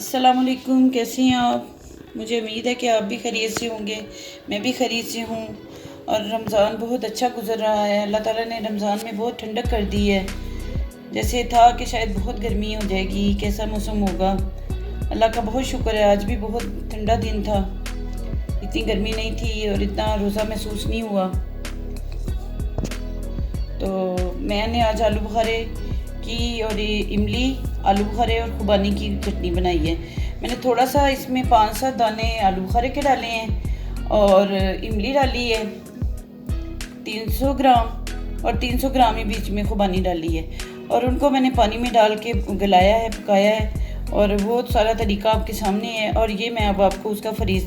अस्सलामुअलैकुम, कैसी हैं आप। मुझे उम्मीद है कि आप भी खैरियत से होंगे। मैं भी खैरियत से हूँ। और रमज़ान बहुत अच्छा गुजर रहा है। अल्लाह ताला ने रमज़ान में बहुत ठंडक कर दी है। जैसे था कि शायद बहुत गर्मी हो जाएगी, कैसा मौसम होगा। अल्लाह का बहुत शुक्र है, आज भी बहुत ठंडा दिन था। इतनी गर्मी नहीं थी और इतना रोज़ा महसूस नहीं हुआ। तो मैंने आज आलू बुखारे की और ये इमली, आलू बुखारे और खुबानी की चटनी बनाई है। मैंने थोड़ा सा इसमें 5-7 दाने आलू बुखारे के डाले हैं और इमली डाली है 300 ग्राम, और 300 ग्राम ही बीच में खुबानी डाली है। और उनको मैंने पानी में डाल के गलाया है, पकाया है। और बहुत सारा तरीका आपके सामने है। और ये मैं अब आपको उसका फ्रीज़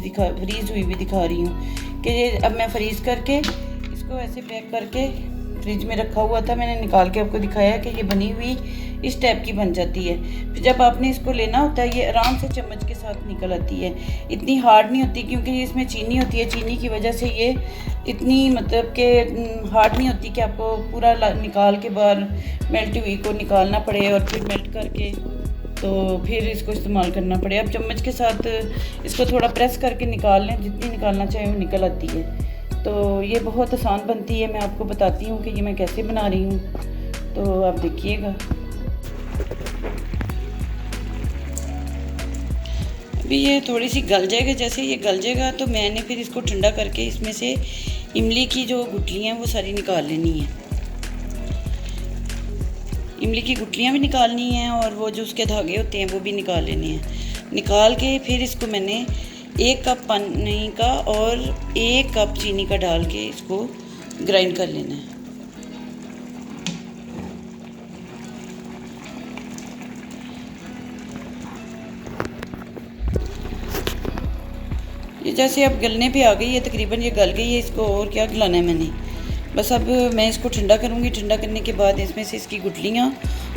हुई भी दिखा रही हूँ कि ये अब मैं फ्रीज़ करके इसको ऐसे पैक करके फ्रिज में रखा हुआ था। मैंने निकाल के आपको दिखाया कि ये बनी हुई इस टाइप की बन जाती है। फिर जब आपने इसको लेना होता है, ये आराम से चम्मच के साथ निकल आती है। इतनी हार्ड नहीं होती क्योंकि इसमें चीनी होती है। चीनी की वजह से ये इतनी मतलब कि हार्ड नहीं होती कि आपको पूरा निकाल के बाहर मेल्ट हुई को निकालना पड़े और फिर मेल्ट करके तो फिर इसको इस्तेमाल करना पड़े। अब चम्मच के साथ इसको थोड़ा प्रेस करके निकाल लें, जितनी निकालना चाहें वो निकल आती है। तो ये बहुत आसान बनती है। मैं आपको बताती हूँ कि ये मैं कैसे बना रही हूँ, तो आप देखिएगा। अभी ये थोड़ी सी गल जाएगा। जैसे ये गल जाएगा तो मैंने फिर इसको ठंडा करके इसमें से इमली की जो गुठलियाँ हैं वो सारी निकाल लेनी है। इमली की गुठलियाँ भी निकालनी हैं और वो जो उसके धागे होते हैं वो भी निकाल लेने हैं। निकाल के फिर इसको मैंने 1 कप पानी का और 1 कप चीनी का डाल के इसको ग्राइंड कर लेना है। ये जैसे अब गलने पे आ गई है, तकरीबन ये गल गई है। इसको और क्या गलाना है मैंने, बस अब मैं इसको ठंडा करूँगी। ठंडा करने के बाद इसमें से इसकी गुठलियाँ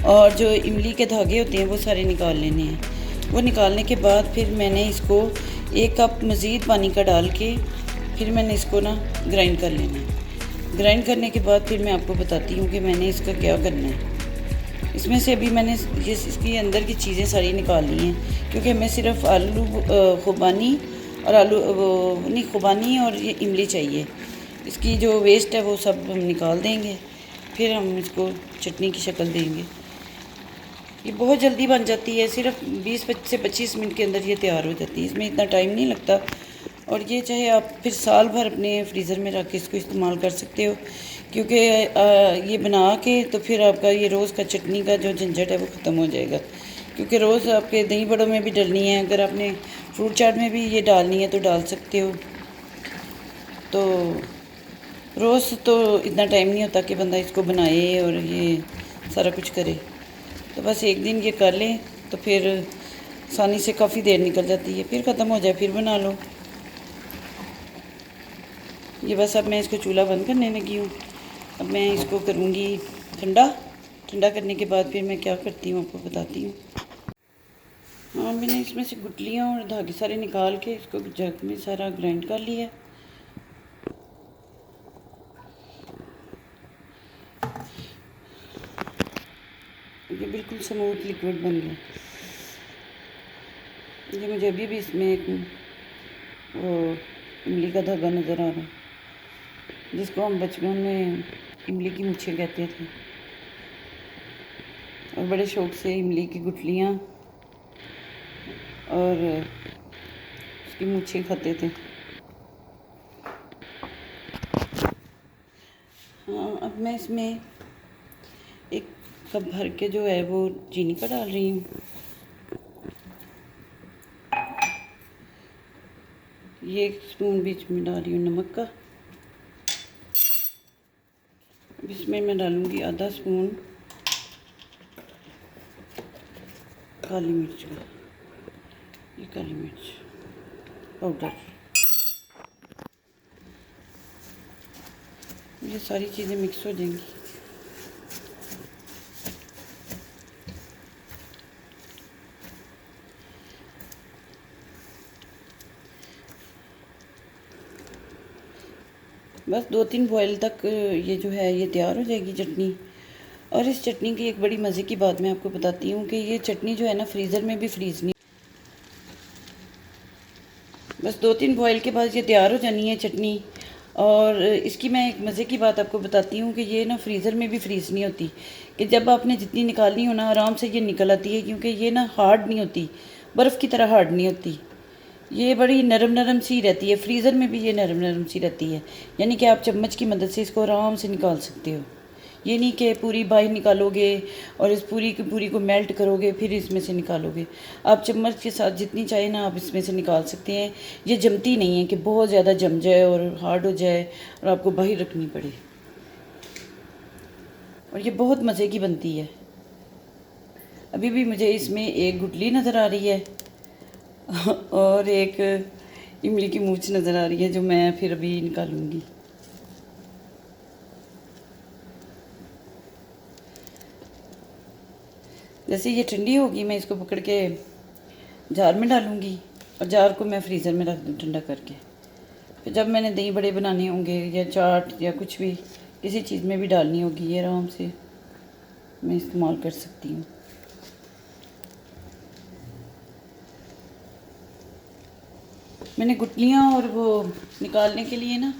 और जो इमली के धागे होते हैं वो सारे निकाल लेने हैं। वो निकालने के बाद फिर मैंने इसको 1 कप मज़ीद पानी का डाल के फिर मैंने इसको ना ग्राइंड कर लेना है। ग्राइंड करने के बाद फिर मैं आपको बताती हूँ कि मैंने इसका क्या करना है। इसमें से अभी मैंने ये इसकी अंदर की चीज़ें सारी निकाल ली हैं क्योंकि हमें सिर्फ आलू खुबानी और नहीं खुबानी और ये इमली चाहिए। इसकी जो वेस्ट है वो सब हम निकाल देंगे, फिर हम इसको चटनी की शक्ल देंगे। ये बहुत जल्दी बन जाती है, सिर्फ 20 से 25 मिनट के अंदर ये तैयार हो जाती है। इसमें इतना टाइम नहीं लगता। और ये चाहे आप फिर साल भर अपने फ्रीज़र में रख के इसको इस्तेमाल कर सकते हो, क्योंकि ये बना के तो फिर आपका ये रोज़ का चटनी का जो झंझट है वो ख़त्म हो जाएगा। क्योंकि रोज़ आपके दही बड़ों में भी डलनी है, अगर आपने फ्रूट चाट में भी ये डालनी है तो डाल सकते हो। तो रोज़ तो इतना टाइम नहीं होता कि बंदा इसको बनाए और ये सारा कुछ करे। तो बस एक दिन ये कर लें तो फिर आसानी से काफ़ी देर निकल जाती है, फिर ख़त्म हो जाए फिर बना लो। ये बस अब मैं इसको चूल्हा बंद करने लगी हूँ। अब मैं इसको करूँगी ठंडा। ठंडा करने के बाद फिर मैं क्या करती हूँ आपको बताती हूँ। हाँ, मैंने इसमें से गुठलियाँ और धागे सारे निकाल के इसको जग में सारा ग्राइंड कर लिया। ये बिल्कुल स्मूथ लिक्विड बन गया। ये मुझे अभी भी इसमें एक वो इमली का धागा नज़र आ रहा है, जिसको हम बचपन में इमली की मुच्छें कहते थे और बड़े शौक़ से इमली की गुठलियाँ और उसकी मुच्छें खाते थे। हाँ, अब मैं इसमें 1 कप भर के जो है वो चीनी का डाल रही हूँ। ये 1 स्पून बीच में डाल रही हूँ नमक का। अब इसमें मैं डालूँगी आधा स्पून काली मिर्च का, ये काली मिर्च पाउडर। ये सारी चीज़ें मिक्स हो जाएंगी। बस 2-3 बॉयल तक ये जो है ये तैयार हो जाएगी चटनी। और इस चटनी की एक बड़ी मज़े की बात मैं आपको बताती हूँ कि ये चटनी जो है ना फ्रीज़र में भी फ्रीज़ नहीं। बस 2-3 बॉयल के बाद ये तैयार हो जानी है चटनी। और इसकी मैं एक मज़े की बात आपको बताती हूँ कि ये ना फ्रीज़र में भी फ्रीज़ नहीं होती, कि जब आपने जितनी निकालनी हो ना आराम से ये निकल आती है, क्योंकि ये ना हार्ड नहीं होती, बर्फ़ की तरह हार्ड नहीं होती। ये बड़ी नरम नरम सी रहती है, फ्रीज़र में भी ये नरम नरम सी रहती है, यानी कि आप चम्मच की मदद से इसको आराम से निकाल सकते हो। ये नहीं कि पूरी बाहर निकालोगे और इस पूरी की पूरी को मेल्ट करोगे फिर इसमें से निकालोगे। आप चम्मच के साथ जितनी चाहे ना आप इसमें से निकाल सकते हैं। ये जमती नहीं है कि बहुत ज़्यादा जम जाए और हार्ड हो जाए और आपको बाहर रखनी पड़े। और ये बहुत मज़े की बनती है। अभी भी मुझे इसमें एक गुठली नज़र आ रही है और एक इमली की मूछ नज़र आ रही है, जो मैं फिर अभी निकालूंगी। जैसे ये ठंडी होगी मैं इसको पकड़ के जार में डालूंगी और जार को मैं फ्रीज़र में रख दूँ ठंडा करके। फिर जब मैंने दही बड़े बनाने होंगे या चाट या कुछ भी किसी चीज़ में भी डालनी होगी, ये आराम से मैं इस्तेमाल कर सकती हूँ। मैंने गुठलियाँ और वो निकालने के लिए ना,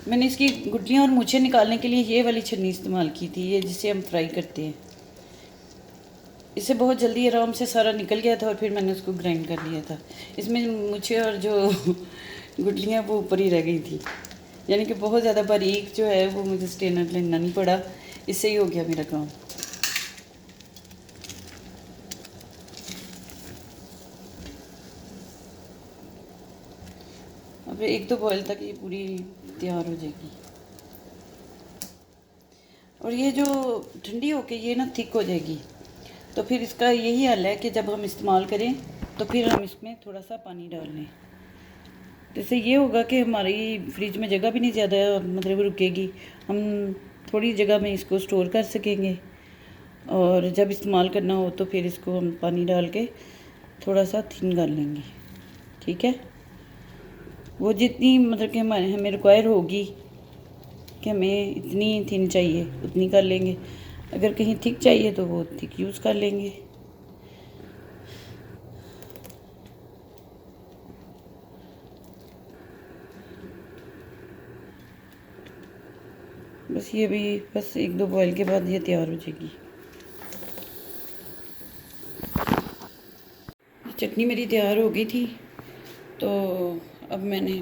मैंने इसकी गुठलियाँ और मूछें निकालने के लिए ये वाली छन्नी इस्तेमाल की थी, ये जिसे हम फ्राई करते हैं। इससे बहुत जल्दी आराम से सारा निकल गया था और फिर मैंने उसको ग्राइंड कर लिया था। इसमें मूछें और जो गुठलियाँ वो ऊपर ही रह गई थी, यानी कि बहुत ज़्यादा बारीक जो है वो मुझे स्ट्रेनर लेना नहीं पड़ा, इससे ही हो गया मेरा काम। अब 1-2 बॉयल तक ये पूरी तैयार हो जाएगी। और ये जो ठंडी होके ये ना थिक हो जाएगी, तो फिर इसका यही हल है कि जब हम इस्तेमाल करें तो फिर हम इसमें थोड़ा सा पानी डाल लें। तो इससे ये होगा कि हमारी फ्रिज में जगह भी नहीं ज़्यादा मतलब रुकेगी, हम थोड़ी जगह में इसको स्टोर कर सकेंगे। और जब इस्तेमाल करना हो तो फिर इसको हम पानी डाल के थोड़ा सा थिन कर लेंगे। ठीक है, वो जितनी मतलब कि हमें रिक्वायर होगी कि हमें इतनी थिन चाहिए उतनी कर लेंगे। अगर कहीं थिक चाहिए तो वो थिक यूज़ कर लेंगे। बस ये भी बस 1-2 बॉयल के बाद ये तैयार हो जाएगी। चटनी मेरी तैयार हो गई थी, तो अब मैंने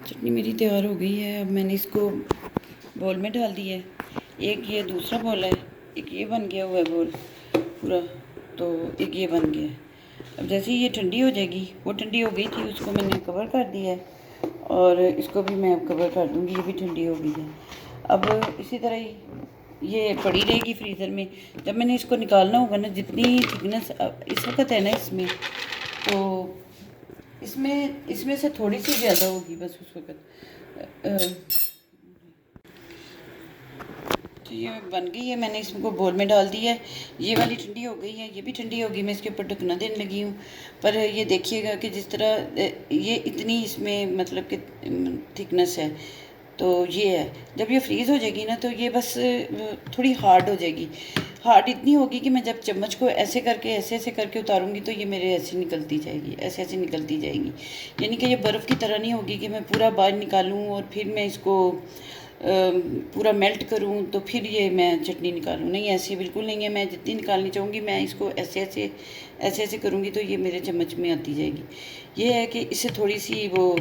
चटनी मेरी तैयार हो गई है। अब मैंने इसको बोल में डाल दी है। एक ये दूसरा बोल है, एक ये बन गया हुआ है बोल पूरा, तो एक ये बन गया है। अब जैसे ही ये ठंडी हो जाएगी, वो ठंडी हो गई थी उसको मैंने कवर कर दिया है और इसको भी मैं अब कवर कर दूँगी, ये भी ठंडी हो गई है। अब इसी तरह ही ये पड़ी रहेगी फ्रीज़र में। जब मैंने इसको निकालना होगा ना, जितनी थिकनेस इस वक्त है ना इसमें, तो इसमें से थोड़ी सी ज़्यादा होगी बस उस वक्त। तो ये बन गई है, मैंने इसको बोल में डाल दी है। ये वाली ठंडी हो गई है, ये भी ठंडी होगी, मैं इसके ऊपर ढकना देने लगी हूँ। पर ये देखिएगा कि जिस तरह ये इतनी इसमें मतलब कि थिकनेस है, तो ये है। जब ये फ्रीज़ हो जाएगी ना तो ये बस थोड़ी हार्ड हो जाएगी। हार्ड इतनी होगी कि मैं जब चम्मच को ऐसे करके ऐसे ऐसे करके उतारूँगी तो ये मेरे ऐसे निकलती जाएगी, ऐसे ऐसे निकलती जाएगी। यानी कि ये बर्फ़ की तरह नहीं होगी कि मैं पूरा बाहर निकालूँ और फिर मैं इसको पूरा मेल्ट करूँ तो फिर ये मैं चटनी निकालूँ। नहीं, ऐसी बिल्कुल नहीं है। मैं जितनी निकालनी चाहूँगी मैं इसको ऐसे ऐसे करूँगी तो ये मेरे चम्मच में आती जाएगी। ये है कि इससे थोड़ी सी वो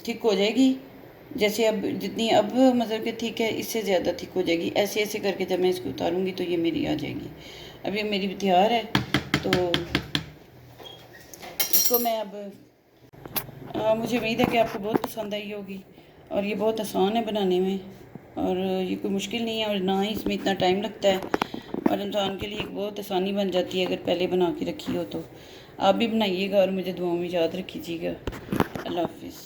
थिक हो जाएगी। जैसे अब जितनी अब मतलब कि ठीक है, इससे ज़्यादा थिक हो जाएगी। ऐसे ऐसे करके जब मैं इसको उतारूँगी तो ये मेरी आ जाएगी। अब ये मेरी तैयार है, तो इसको मैं अब मुझे उम्मीद है कि आपको बहुत पसंद आई होगी। और ये बहुत आसान है बनाने में और ये कोई मुश्किल नहीं है और ना ही इसमें इतना टाइम लगता है और इंसान के लिए एक बहुत आसानी बन जाती है अगर पहले बना के रखी हो तो। आप भी बनाइएगा और मुझे दुआओं में याद रखिएगा। अल्लाह हाफिज़।